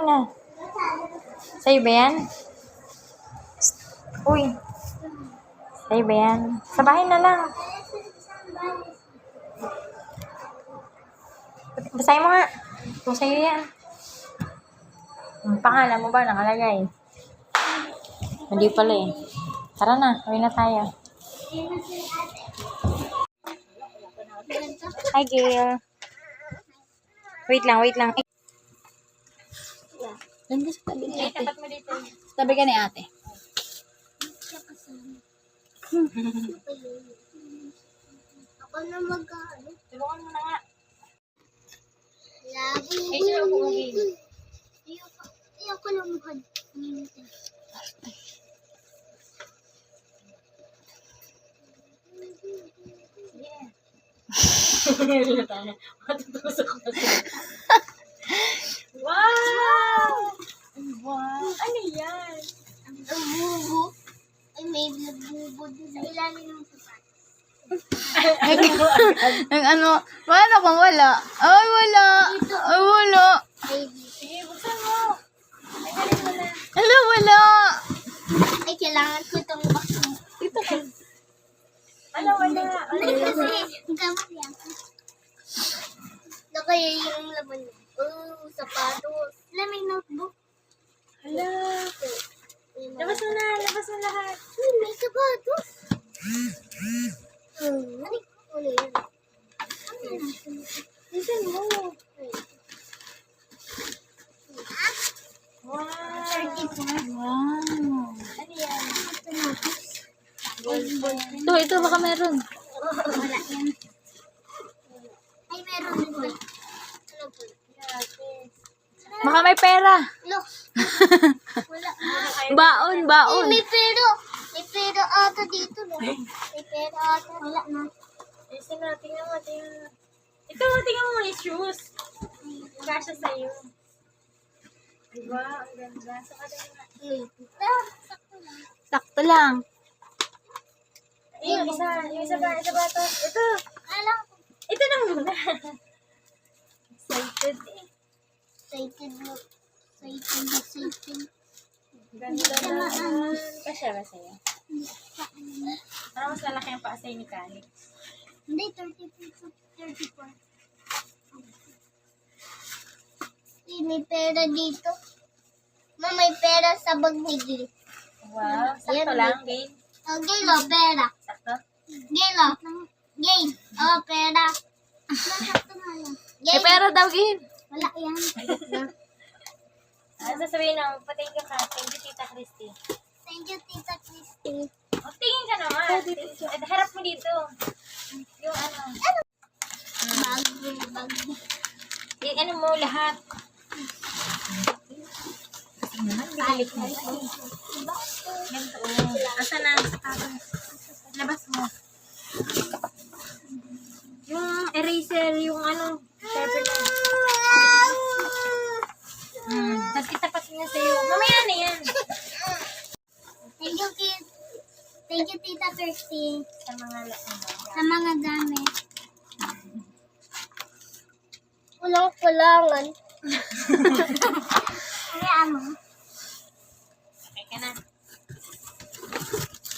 na. Sa'yo ba yan? Uy. Sa'yo ba yan? Sa bahay na lang. Basahin mo nga. Kung sa'yo yan. Ang pangalan mo ba nakalagay? Hindi pala eh. Tara na, uwi na tayo. Hi, Gail. Wait lang. Doon ka sa tabi ni ate. Tapat mo dito. Tabi ka ni ate. Ako na mag-ano. Tulungan mo na nga. Lagi. Ay, sino ang bumugin? Ayoko lumuhod. Matutusok ko kasi. Wow! Wow! Ano yan? Ang bubo. Ay, may bubo doon sa ilalim ng sapat. Ang ano, paano kung wala? Ay, wala. Ay, wala. Ay, Sige, buksan mo. Ay, galing mo na. Hala, wala. ay, kailangan ko itong box. Dito ka. Ano, wala. Ay, kasi, ang gamit yan. Ano kaya yung laman niya? Oh, sapatos. Lamig notebook. Hala. Labas mo na lahat. Ay, may sapatos. Ano yan? Ano yan? Listen mo. Wow. Wow. Ano yan? Ito, baka meron. Wala yan. Ay, meron din ba? Ano po? Baka may pera. Look. Wala. Baon. Ay, may pero. May pero ata dito. No? May pero ata. Wala na. Eh, sino? Tingnan mo. Ito, tingnan mo yung shoes. Kasha sa'yo. Diba? Ang ganda. Saka din nga. Sakto lang. Sakto lang. Eh, yung isa ba to? Ito. Alam ko. Ito na muna. Excited eh. Excited mo. Excited. Ganda naman. Kasya ba sa'yo? Parang mas lalaki ang paa sa'yo ni Kali. Hindi, 34. Eh, may pera dito. Ma, may pera sa bag ni Gil. Wow. Sakto Yan, lang, babe. Oh, Gil, oh, pera. Sakto. Gil, oh. Gil, oh, pera. Masakto nga yan. May Gil, pera daw, Gin. wala yan. Ano sasabihin na, patay ka ka. Thank you, Tita Christy. Thank you, Tita Christy. O, tingin ka naman. Harap mo dito. Yung ano. Bag. Yung ano mo, lahat. Kasi naman, binalik mo. Ganito, oh. Asa na? Labas mo. Yung eraser, yung ano, paper na. Tapos itapat niya sa'yo. Mamaya na yan. Thank you, Kid. Thank you, Tita Christy. Sa mga Sa mga gamit. Walang kulangan. Kaya ano?